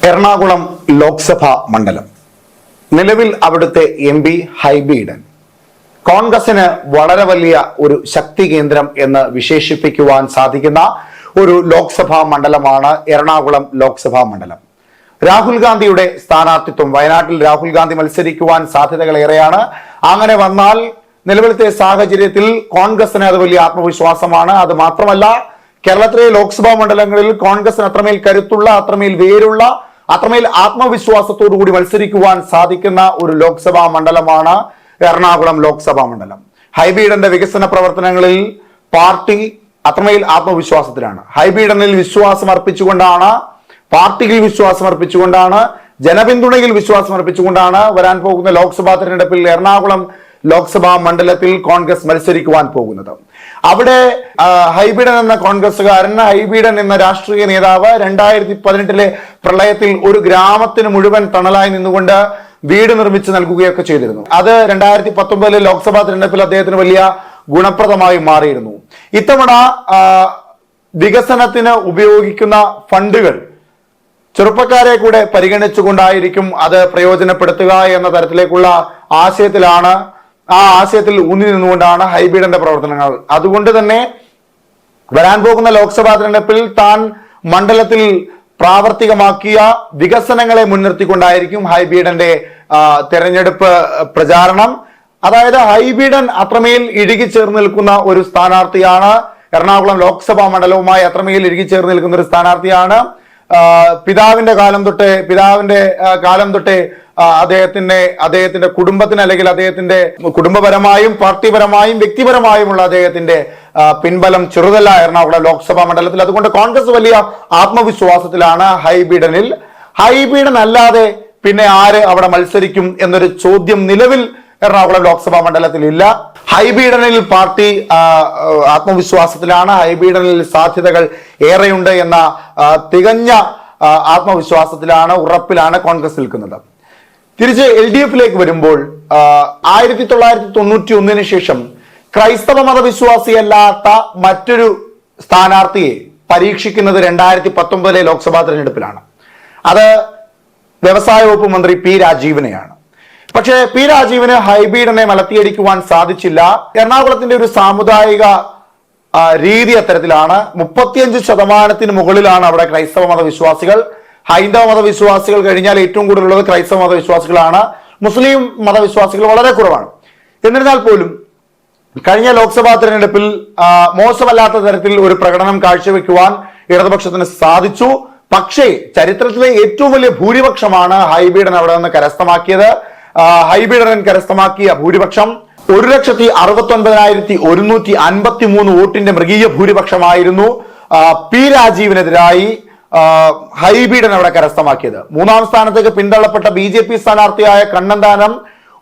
എറണാകുളം ലോക്സഭാ മണ്ഡലം നിലവിൽ അവിടുത്തെ MP ഹൈബി ഈഡൻ കോൺഗ്രസിന് വളരെ വലിയ ഒരു ശക്തി കേന്ദ്രം എന്ന് വിശേഷിപ്പിക്കുവാൻ സാധിക്കുന്ന ഒരു ലോക്സഭാ മണ്ഡലമാണ് എറണാകുളം ലോക്സഭാ മണ്ഡലം. രാഹുൽ ഗാന്ധിയുടെ സ്ഥാനാർത്ഥിത്വം വയനാട്ടിൽ രാഹുൽ ഗാന്ധി മത്സരിക്കുവാൻ സാധ്യതകൾ ഏറെയാണ്. അങ്ങനെ വന്നാൽ നിലവിലത്തെ സാഹചര്യത്തിൽ കോൺഗ്രസിന് അത് വലിയ ആത്മവിശ്വാസമാണ്. അത് മാത്രമല്ല, കേരളത്തിലെ ലോക്സഭാ മണ്ഡലങ്ങളിൽ കോൺഗ്രസിന് അത്രമേൽ കരുത്തുള്ള, അത്രമേൽ വേരുള്ള, അത്രമേൽ ആത്മവിശ്വാസത്തോടു കൂടി മത്സരിക്കുവാൻ സാധിക്കുന്ന ഒരു ലോക്സഭാ മണ്ഡലമാണ് എറണാകുളം ലോക്സഭാ മണ്ഡലം. ഹൈബി ഈഡന്റെ വികസന പ്രവർത്തനങ്ങളിൽ പാർട്ടി അത്രമേൽ ആത്മവിശ്വാസത്തിലാണ്. ഹൈബി ഈഡനിൽ വിശ്വാസം അർപ്പിച്ചുകൊണ്ടാണ്, പാർട്ടിയിൽ വിശ്വാസം അർപ്പിച്ചുകൊണ്ടാണ്, ജനപിന്തുണയിൽ വിശ്വാസം അർപ്പിച്ചുകൊണ്ടാണ് വരാൻ പോകുന്ന ലോക്സഭാ തെരഞ്ഞെടുപ്പിൽ എറണാകുളം ലോക്സഭാ മണ്ഡലത്തിൽ കോൺഗ്രസ് മത്സരിക്കുവാൻ പോകുന്നത്. അവിടെ ഹൈബി ഈഡൻ എന്ന കോൺഗ്രസുകാരൻ, ഹൈബി ഈഡൻ എന്ന രാഷ്ട്രീയ നേതാവ് 2018 പ്രളയത്തിൽ ഒരു ഗ്രാമത്തിന് മുഴുവൻ തണലായി നിന്നുകൊണ്ട് വീട് നിർമ്മിച്ച് നൽകുകയൊക്കെ ചെയ്തിരുന്നു. അത് 2019 ലോക്സഭാ തെരഞ്ഞെടുപ്പിൽ അദ്ദേഹത്തിന് വലിയ ഗുണപ്രദമായി മാറിയിരുന്നു. ഇത്തവണ വികസനത്തിന് ഉപയോഗിക്കുന്ന ഫണ്ടുകൾ ചെറുപ്പക്കാരെ കൂടെ പരിഗണിച്ചുകൊണ്ടായിരിക്കും അത് പ്രയോജനപ്പെടുത്തുക എന്ന തരത്തിലേക്കുള്ള ആശയത്തിലാണ്, ആ ആശയത്തിൽ ഊന്നി നിന്നുകൊണ്ടാണ് ഹൈബി ഈഡന്റെ പ്രവർത്തനങ്ങൾ. അതുകൊണ്ട് തന്നെ വരാൻ പോകുന്ന ലോക്സഭാ തെരഞ്ഞെടുപ്പിൽ താൻ മണ്ഡലത്തിൽ പ്രാവർത്തികമാക്കിയ വികസനങ്ങളെ മുൻനിർത്തിക്കൊണ്ടായിരിക്കും ഹൈബി ഈഡന്റെ തെരഞ്ഞെടുപ്പ് പ്രചാരണം. അതായത് ഹൈബി ഈഡൻ അത്രമേൽ ഇഴുകിച്ചേർന്ന് നിൽക്കുന്ന ഒരു സ്ഥാനാർത്ഥിയാണ്. എറണാകുളം ലോക്സഭാ മണ്ഡലവുമായി അത്രമേൽ ഇഴുകിച്ചേർന്ന് നിൽക്കുന്ന ഒരു സ്ഥാനാർത്ഥിയാണ്. പിതാവിന്റെ കാലം തൊട്ടേ അദ്ദേഹത്തിന്റെ കുടുംബത്തിന്, അല്ലെങ്കിൽ അദ്ദേഹത്തിന്റെ കുടുംബപരമായും പാർട്ടിപരമായും വ്യക്തിപരമായുമുള്ള അദ്ദേഹത്തിന്റെ പിൻബലം ചെറുതല്ല എറണാകുളം ലോക്സഭാ മണ്ഡലത്തിൽ. അതുകൊണ്ട് കോൺഗ്രസ് വലിയ ആത്മവിശ്വാസത്തിലാണ് ഹൈബി ഈഡനിൽ. ഹൈബി ഈഡൻ അല്ലാതെ പിന്നെ ആര് അവിടെ മത്സരിക്കും എന്നൊരു ചോദ്യം നിലവിൽ എറണാകുളം ലോക്സഭാ മണ്ഡലത്തിൽ ഇല്ല. ഹൈബി ഈഡനിൽ പാർട്ടി ആത്മവിശ്വാസത്തിലാണ്. ഹൈബി ഈഡനിൽ സാധ്യതകൾ ഏറെയുണ്ട് എന്ന തികഞ്ഞ ആത്മവിശ്വാസത്തിലാണ്, ഉറപ്പിലാണ് കോൺഗ്രസ് നിൽക്കുന്നത്. തിരിച്ച് LDFിലേക്ക് വരുമ്പോൾ 1991 ശേഷം ക്രൈസ്തവ മതവിശ്വാസിയല്ലാത്ത മറ്റൊരു സ്ഥാനാർത്ഥിയെ പരീക്ഷിക്കുന്നത് 2019 ലോക്സഭാ തെരഞ്ഞെടുപ്പിലാണ്. അത് വ്യവസായ വകുപ്പ് മന്ത്രി P രാജീവിനെയാണ്. പക്ഷേ P രാജീവിന് ഹൈബി ഈഡനെ മലത്തിയടിക്കുവാൻ സാധിച്ചില്ല. എറണാകുളത്തിന്റെ ഒരു സാമുദായിക രീതി അത്തരത്തിലാണ്. 35% മുകളിലാണ് അവിടെ ക്രൈസ്തവ മതവിശ്വാസികൾ. ഹൈന്ദവ മതവിശ്വാസികൾ കഴിഞ്ഞാൽ ഏറ്റവും കൂടുതലുള്ളത് ക്രൈസ്തവ മതവിശ്വാസികളാണ്. മുസ്ലിം മതവിശ്വാസികൾ വളരെ കുറവാണ്. എന്നിരുന്നാൽ പോലും കഴിഞ്ഞ ലോക്സഭാ തെരഞ്ഞെടുപ്പിൽ മോശമല്ലാത്ത തരത്തിൽ ഒരു പ്രകടനം കാഴ്ചവെക്കുവാൻ ഇടതുപക്ഷത്തിന് സാധിച്ചു. പക്ഷേ ചരിത്രത്തിലെ ഏറ്റവും വലിയ ഭൂരിപക്ഷമാണ് ഹൈബി ഈഡൻ അവിടെ നിന്ന് കരസ്ഥമാക്കിയത്. ഹൈബി ഈഡൻ കരസ്ഥമാക്കിയ ഭൂരിപക്ഷം 1,69,153 വോട്ടിന്റെ മൃഗീയ ഭൂരിപക്ഷമായിരുന്നു P രാജീവിനെതിരായി ഹൈബി ഈഡൻ അവിടെ കരസ്ഥമാക്കിയത്. മൂന്നാം സ്ഥാനത്തേക്ക് പിന്തള്ളപ്പെട്ട BJP സ്ഥാനാർത്ഥിയായ കണ്ണന്താനം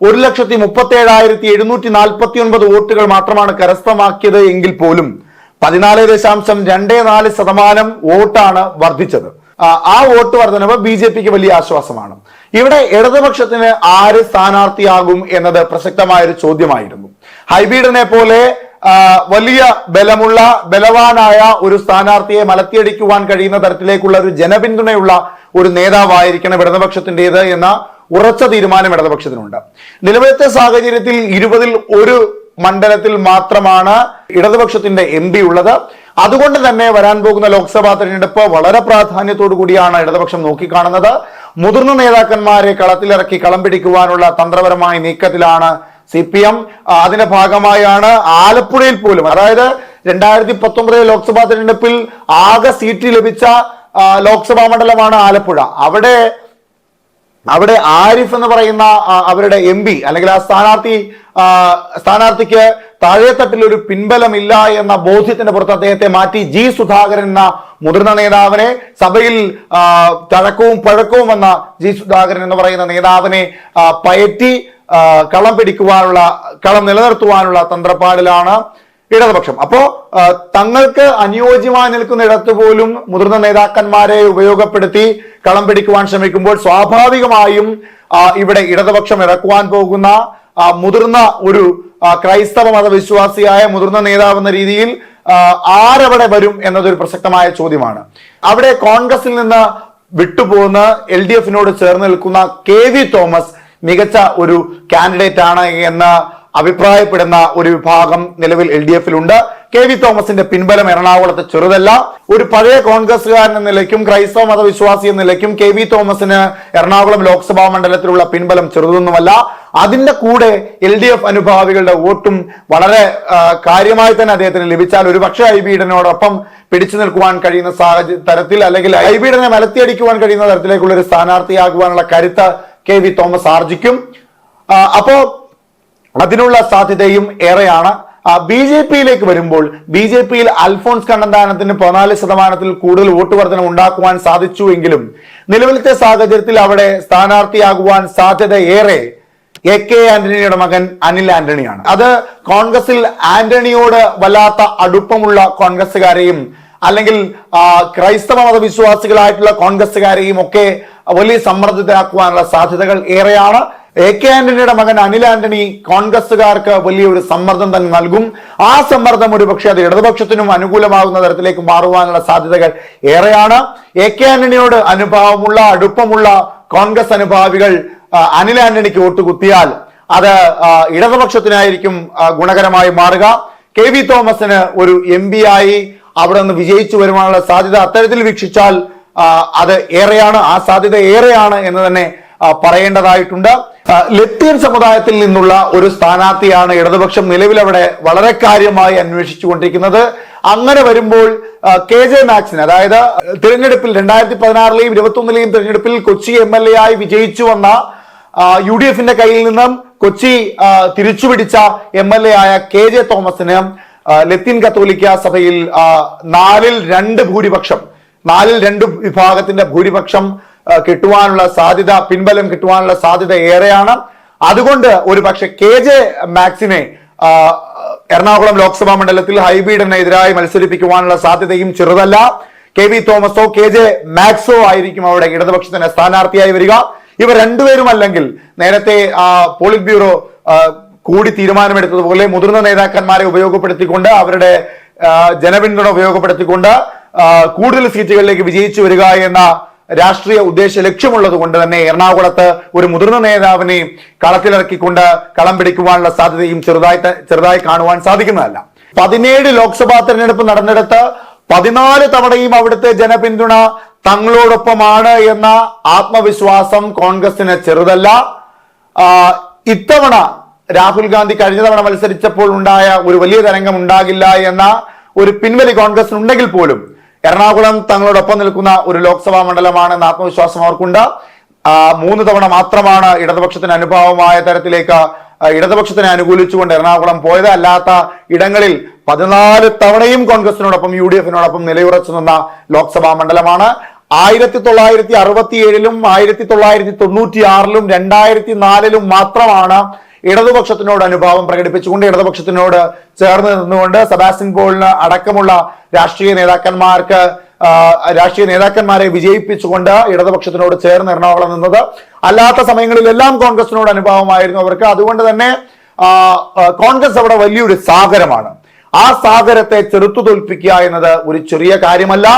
1,37,749 വോട്ടുകൾ മാത്രമാണ് കരസ്ഥമാക്കിയത് എങ്കിൽ പോലും 14.24% വോട്ടാണ് വർദ്ധിച്ചത്. ആ വോട്ട് വർധനവ് BJPക്ക് വലിയ ആശ്വാസമാണ്. ഇവിടെ ഇടതുപക്ഷത്തിന് ആര് സ്ഥാനാർത്ഥിയാകും എന്നത് പ്രസക്തമായൊരു ചോദ്യമായിരുന്നു. ഹൈബി ഈഡനെ പോലെ വലിയ ബലവാനായ ഒരു സ്ഥാനാർത്ഥിയെ മലത്തിയടിക്കുവാൻ കഴിയുന്ന തരത്തിലേക്കുള്ള ഒരു ജനപിന്തുണയുള്ള ഒരു നേതാവായിരിക്കണം ഇടതുപക്ഷത്തിൻ്റെത് എന്ന ഉറച്ച തീരുമാനം ഇടതുപക്ഷത്തിനുണ്ട്. നിലവിലത്തെ സാഹചര്യത്തിൽ 20ൽ 1 മണ്ഡലത്തിൽ മാത്രമാണ് ഇടതുപക്ഷത്തിന്റെ MP ഉള്ളത്. അതുകൊണ്ട് തന്നെ വരാൻ പോകുന്ന ലോക്സഭാ തെരഞ്ഞെടുപ്പ് വളരെ പ്രാധാന്യത്തോടു കൂടിയാണ് ഇടതുപക്ഷം നോക്കിക്കാണുന്നത്. മുതിർന്ന നേതാക്കന്മാരെ കളത്തിലിറക്കി കളം പിടിക്കുവാനുള്ള തന്ത്രപരമായ നീക്കത്തിലാണ് CPM. അതിന്റെ ഭാഗമായാണ് ആലപ്പുഴയിൽ പോലും, അതായത് 2019 ലോക്സഭാ തെരഞ്ഞെടുപ്പിൽ ആകെ സീറ്റ് ലഭിച്ച ലോക്സഭാ മണ്ഡലമാണ് ആലപ്പുഴ. അവിടെ ആരിഫ് എന്ന് പറയുന്ന അവരുടെ MP അല്ലെങ്കിൽ ആ സ്ഥാനാർത്ഥിക്ക് താഴെത്തട്ടിൽ ഒരു പിൻബലമില്ല എന്ന ബോധ്യത്തിന്റെ പുറത്ത് അദ്ദേഹത്തെ മാറ്റി G സുധാകരൻ എന്ന മുതിർന്ന നേതാവിനെ, സഭയിൽ തഴക്കവും പഴക്കവും എന്ന G സുധാകരൻ എന്ന് പറയുന്ന നേതാവിനെ പയറ്റി കളം നിലനിർത്തുവാനുള്ള തന്ത്രപ്പാടിലാണ് ഇടതുപക്ഷം. അപ്പോ തങ്ങൾക്ക് അനുയോജ്യമായി നിൽക്കുന്ന ഇടത്ത് പോലും മുതിർന്ന നേതാക്കന്മാരെ ഉപയോഗപ്പെടുത്തി കളം പിടിക്കുവാൻ ശ്രമിക്കുമ്പോൾ സ്വാഭാവികമായും ഇവിടെ ഇടതുപക്ഷം ഇറക്കുവാൻ പോകുന്ന മുതിർന്ന ഒരു ക്രൈസ്തവ മതവിശ്വാസിയായ മുതിർന്ന നേതാവ് എന്ന രീതിയിൽ ആരവിടെ വരും എന്നതൊരു പ്രസക്തമായ ചോദ്യമാണ്. അവിടെ കോൺഗ്രസിൽ നിന്ന് വിട്ടുപോകുന്ന LDF-നോട് ചേർന്ന് നിൽക്കുന്ന KV തോമസ് മികച്ച ഒരു കാൻഡിഡേറ്റ് ആണ് എന്ന് അഭിപ്രായപ്പെടുന്ന ഒരു വിഭാഗം നിലവിൽ LDF-ലുണ്ട്. KV തോമസിന്റെ പിൻബലം എറണാകുളത്ത് ചെറുതല്ല. ഒരു പഴയ കോൺഗ്രസ്സുകാരൻ എന്ന നിലയ്ക്കും ക്രൈസ്തവ മതവിശ്വാസി എന്ന നിലയ്ക്കും KV തോമസിന് എറണാകുളം ലോക്സഭാ മണ്ഡലത്തിലുള്ള പിൻബലം ചെറുതൊന്നുമല്ല. അതിന്റെ കൂടെ LDF അനുഭാവികളുടെ വോട്ടും വളരെ കാര്യമായി തന്നെ അദ്ദേഹത്തിന് ലഭിച്ചാൽ ഒരു പക്ഷേ ഐബി ഈഡനോടൊപ്പം പിടിച്ചു നിൽക്കുവാൻ കഴിയുന്ന തരത്തിൽ, അല്ലെങ്കിൽ ഐബി ഈഡനെ മലത്തിയടിക്കുവാൻ കഴിയുന്ന തരത്തിലേക്കുള്ള ഒരു സ്ഥാനാർത്ഥിയാകുവാനുള്ള കരുത്ത് KV തോമസ് ആർജിക്കും. അപ്പോ അതിനുള്ള സാധ്യതയും ഏറെയാണ്. BJP-യിലേക്ക് വരുമ്പോൾ BJP-യിൽ അൽഫോൺസ് കണ്ണന്താനത്തിന് 14% കൂടുതൽ വോട്ട് വർധന ഉണ്ടാക്കുവാൻ സാധിച്ചുവെങ്കിലും നിലവിലത്തെ സാഹചര്യത്തിൽ അവിടെ സ്ഥാനാർത്ഥിയാകുവാൻ സാധ്യത ഏറെ AK ആന്റണിയുടെ മകൻ അനിൽ ആന്റണിയാണ്. അത് കോൺഗ്രസിൽ ആന്റണിയോട് വല്ലാത്ത അടുപ്പമുള്ള കോൺഗ്രസ്സുകാരെയും അല്ലെങ്കിൽ ക്രൈസ്തവ മതവിശ്വാസികളായിട്ടുള്ള കോൺഗ്രസ്സുകാരെയും ഒക്കെ വലിയ സമ്മർദ്ദത്തിലാക്കുവാനുള്ള സാധ്യതകൾ ഏറെയാണ്. AK ആന്റണിയുടെ മകൻ അനിൽ ആന്റണി കോൺഗ്രസ്സുകാർക്ക് വലിയൊരു സമ്മർദ്ദം തന്നെ നൽകും. ആ സമ്മർദ്ദം ഒരുപക്ഷെ അത് ഇടതുപക്ഷത്തിനും അനുകൂലമാകുന്ന തരത്തിലേക്ക് മാറുവാനുള്ള സാധ്യതകൾ ഏറെയാണ്. AK ആന്റണിയോട് അനുഭാവമുള്ള അടുപ്പമുള്ള കോൺഗ്രസ് അനുഭാവികൾ അനിൽ ആന്റണിക്ക് വോട്ട് കുത്തിയാൽ അത് ഇടതുപക്ഷത്തിനായിരിക്കും ഗുണകരമായി മാറുക. KV തോമസിന് ഒരു MP ആയി അവിടെ നിന്ന് വിജയിച്ചു വരുവാനുള്ള സാധ്യത അത്തരത്തിൽ വീക്ഷിച്ചാൽ അത് ഏറെയാണ്, ആ സാധ്യത ഏറെയാണ് എന്ന് തന്നെ പറയേണ്ടതായിട്ടുണ്ട്. ലത്തീൻ സമുദായത്തിൽ നിന്നുള്ള ഒരു സ്ഥാനാർത്ഥിയാണ് ഇടതുപക്ഷം നിലവിൽ അവിടെ വളരെ കാര്യമായി അന്വേഷിച്ചുകൊണ്ടിരിക്കുന്നത്. അങ്ങനെ വരുമ്പോൾ KJ മാക്സിന്, അതായത് തിരഞ്ഞെടുപ്പിൽ 2016-ലെയും 2021-ലെയും തിരഞ്ഞെടുപ്പിൽ കൊച്ചി MLA ആയി വിജയിച്ചു വന്ന UDF-ന്റെ കയ്യിൽ നിന്നും കൊച്ചി തിരിച്ചുപിടിച്ച MLA ആയ KJ തോമസിന് ലത്തീൻ കത്തോലിക്ക സഭയിൽ 4-2 ഭൂരിപക്ഷം, 4-2 വിഭാഗത്തിന്റെ ഭൂരിപക്ഷം കിട്ടുവാനുള്ള സാധ്യത, പിൻബലം കിട്ടുവാനുള്ള സാധ്യത ഏറെയാണ്. അതുകൊണ്ട് ഒരു പക്ഷെ KJ മാക്സിനെ എറണാകുളം ലോക്സഭാ മണ്ഡലത്തിൽ ഹൈബി ഈഡനെതിരായി മത്സരിപ്പിക്കുവാനുള്ള സാധ്യതയും ചെറുതല്ല. KV തോമസോ KJ മാക്സോ ആയിരിക്കും അവിടെ ഇടതുപക്ഷത്തിന് സ്ഥാനാർത്ഥിയായി വരിക. ഇവർ രണ്ടുപേരും അല്ലെങ്കിൽ നേരത്തെ പോളിറ്റ് ബ്യൂറോ കൂടി തീരുമാനമെടുത്തതുപോലെ മുതിർന്ന നേതാക്കന്മാരെ ഉപയോഗപ്പെടുത്തിക്കൊണ്ട് അവരുടെ ജനപിന്തുണ ഉപയോഗപ്പെടുത്തിക്കൊണ്ട് കൂടുതൽ സീറ്റുകളിലേക്ക് വിജയിച്ചു വരിക എന്ന രാഷ്ട്രീയ ഉദ്ദേശ ലക്ഷ്യമുള്ളത് കൊണ്ട് തന്നെ എറണാകുളത്ത് ഒരു മുതിർന്ന നേതാവിനെ കളത്തിലിറക്കിക്കൊണ്ട് കളം പിടിക്കുവാനുള്ള സാധ്യതയും ചെറുതായി കാണുവാൻ സാധിക്കുന്നതല്ല. 17 ലോക്സഭാ തെരഞ്ഞെടുപ്പ് നടന്നെടുത്ത് 14 തവണയും അവിടുത്തെ ജനപിന്തുണ തങ്ങളോടൊപ്പമാണ് എന്ന ആത്മവിശ്വാസം കോൺഗ്രസിന് ചെറുതല്ല. ഇത്തവണ രാഹുൽ ഗാന്ധി കഴിഞ്ഞ തവണ മത്സരിച്ചപ്പോൾ ഉണ്ടായ ഒരു വലിയ തരംഗം ഉണ്ടാകില്ല എന്ന ഒരു പിൻവലി കോൺഗ്രസിന് ഉണ്ടെങ്കിൽ പോലും എറണാകുളം തങ്ങളോടൊപ്പം നിൽക്കുന്ന ഒരു ലോക്സഭാ മണ്ഡലമാണെന്ന ആത്മവിശ്വാസം അവർക്കുണ്ട്. 3 തവണ മാത്രമാണ് ഇടതുപക്ഷത്തിന് അനുഭാവമായ തരത്തിലേക്ക് ഇടതുപക്ഷത്തിനെ അനുകൂലിച്ചുകൊണ്ട് എറണാകുളം പോയത്. അല്ലാത്ത ഇടങ്ങളിൽ 14 തവണയും കോൺഗ്രസിനോടൊപ്പം UDF-നോടൊപ്പം നിലയുറച്ചു നിന്ന ലോക്സഭാ മണ്ഡലമാണ്. 1967-ലും 1996-ലും 2004-ലും മാത്രമാണ് ഇടതുപക്ഷത്തിനോട് അനുഭാവം പ്രകടിപ്പിച്ചുകൊണ്ട് ഇടതുപക്ഷത്തിനോട് ചേർന്ന് നിന്നുകൊണ്ട് സെബാസ്റ്റ്യൻ പോളിന് അടക്കമുള്ള രാഷ്ട്രീയ നേതാക്കന്മാരെ വിജയിപ്പിച്ചുകൊണ്ട് ഇടതുപക്ഷത്തിനോട് ചേർന്ന് എറണാകുളം നിന്നത്. അല്ലാത്ത സമയങ്ങളിലെല്ലാം കോൺഗ്രസിനോട് അനുഭാവമായിരുന്നു അവർക്ക്. അതുകൊണ്ട് തന്നെ കോൺഗ്രസ് അവിടെ വലിയൊരു സാഗരമാണ്. ആ സാഗരത്തെ ചെറുത്തു തോൽപ്പിക്കുക എന്നത് ഒരു ചെറിയ കാര്യമല്ല.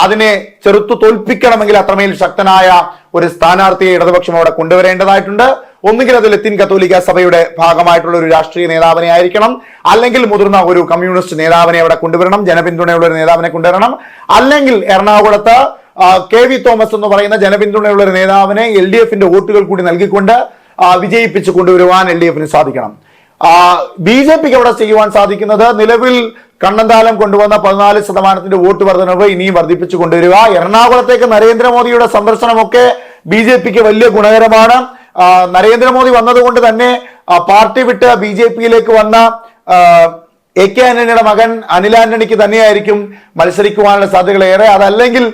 അതിനെ ചെറുത്തു തോൽപ്പിക്കണമെങ്കിൽ അത്രമേൽ ശക്തനായ ഒരു സ്ഥാനാർത്ഥിയെ ഇടതുപക്ഷം അവിടെ കൊണ്ടുവരേണ്ടതായിട്ടുണ്ട്. ഒന്നുകിൽ അത് ലത്തീൻ കത്തോലിക്ക സഭയുടെ ഭാഗമായിട്ടുള്ള ഒരു രാഷ്ട്രീയ നേതാവിനെ ആയിരിക്കണം, അല്ലെങ്കിൽ മുതിർന്ന ഒരു കമ്മ്യൂണിസ്റ്റ് നേതാവിനെ അവിടെ കൊണ്ടുവരണം, ജനപിന്തുണയുള്ള ഒരു നേതാവിനെ കൊണ്ടുവരണം. അല്ലെങ്കിൽ എറണാകുളത്ത് KV തോമസ് എന്ന് പറയുന്ന ജനപിന്തുണയുള്ള ഒരു നേതാവിനെ LDF-ന്റെ വോട്ടുകൾ കൂടി നൽകിക്കൊണ്ട് വിജയിപ്പിച്ചു കൊണ്ടുവരുവാൻ LDF-ന് സാധിക്കണം. BJP-ക്ക് അവിടെ ചെയ്യുവാൻ സാധിക്കുന്നത് നിലവിൽ കണ്ണന്താനം കൊണ്ടുവന്ന 14% വോട്ട് വർധനവ് ഇനിയും വർദ്ധിപ്പിച്ചു കൊണ്ടുവരിക. എറണാകുളത്തേക്ക് നരേന്ദ്രമോദിയുടെ സന്ദർശനമൊക്കെ BJP-ക്ക് വലിയ ഗുണകരമാണ്. നരേന്ദ്രമോദി വന്നതുകൊണ്ട് തന്നെ പാർട്ടി വിട്ട് BJP-യിലേക്ക് വന്ന AK ആന്റണിയുടെ മകൻ അനിൽ ആന്റണിക്ക് തന്നെയായിരിക്കും മത്സരിക്കുവാനുള്ള സാധ്യതകൾ ഏറെ. അതല്ലെങ്കിൽ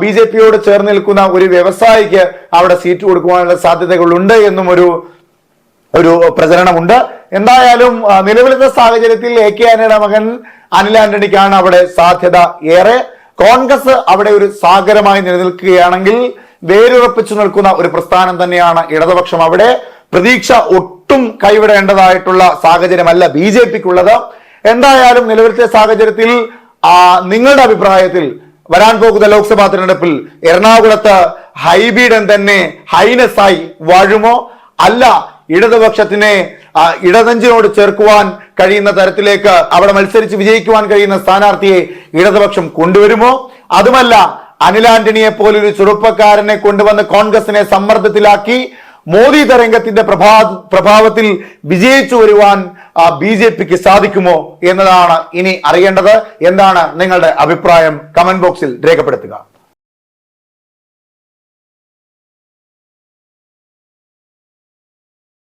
BJP-യോട് ചേർന്ന് നിൽക്കുന്ന ഒരു വ്യവസായിക്ക് അവിടെ സീറ്റ് കൊടുക്കുവാനുള്ള സാധ്യതകളുണ്ട് എന്നും ഒരു പ്രചരണമുണ്ട്. എന്തായാലും നിലവിലത്തെ സാഹചര്യത്തിൽ AK ആന്റണിയുടെ മകൻ അനിൽ ആന്റണിക്കാണ് അവിടെ സാധ്യത ഏറെ. കോൺഗ്രസ് അവിടെ ഒരു സാഗരമായി നിലനിൽക്കുകയാണെങ്കിൽ വേരുറപ്പിച്ചു നിൽക്കുന്ന ഒരു പ്രസ്ഥാനം തന്നെയാണ് ഇടതുപക്ഷം. അവിടെ പ്രതീക്ഷ ഒട്ടും കൈവിടേണ്ടതായിട്ടുള്ള സാഹചര്യമല്ല BJP-ക്കുള്ളത്. എന്തായാലും നിലവിലത്തെ സാഹചര്യത്തിൽ നിങ്ങളുടെ അഭിപ്രായത്തിൽ വരാൻ പോകുന്ന ലോക്സഭാ തിരഞ്ഞെടുപ്പിൽ എറണാകുളത്ത് ഹൈബീഡൻ തന്നെ ഹൈനസായി വാഴുമോ, അല്ല ഇടതുപക്ഷത്തിനെ ഇടനെഞ്ചിനോട് ചേർക്കുവാൻ കഴിയുന്ന തരത്തിലേക്ക് അവിടെ മത്സരിച്ച് വിജയിക്കുവാൻ കഴിയുന്ന സ്ഥാനാർത്ഥിയെ ഇടതുപക്ഷം കൊണ്ടുവരുമോ, അതുമല്ല അനിൽ ആന്റണിയെ പോലൊരു ചെറുപ്പക്കാരനെ കൊണ്ടുവന്ന് കോൺഗ്രസിനെ സമ്മർദ്ദത്തിലാക്കി മോദി തരംഗത്തിന്റെ പ്രഭാവത്തിൽ വിജയിച്ചു വരുവാൻ BJPക്ക് സാധിക്കുമോ എന്നതാണ് ഇനി അറിയേണ്ടത്. എന്താണ് നിങ്ങളുടെ അഭിപ്രായം? കമന്റ് ബോക്സിൽ രേഖപ്പെടുത്തുക.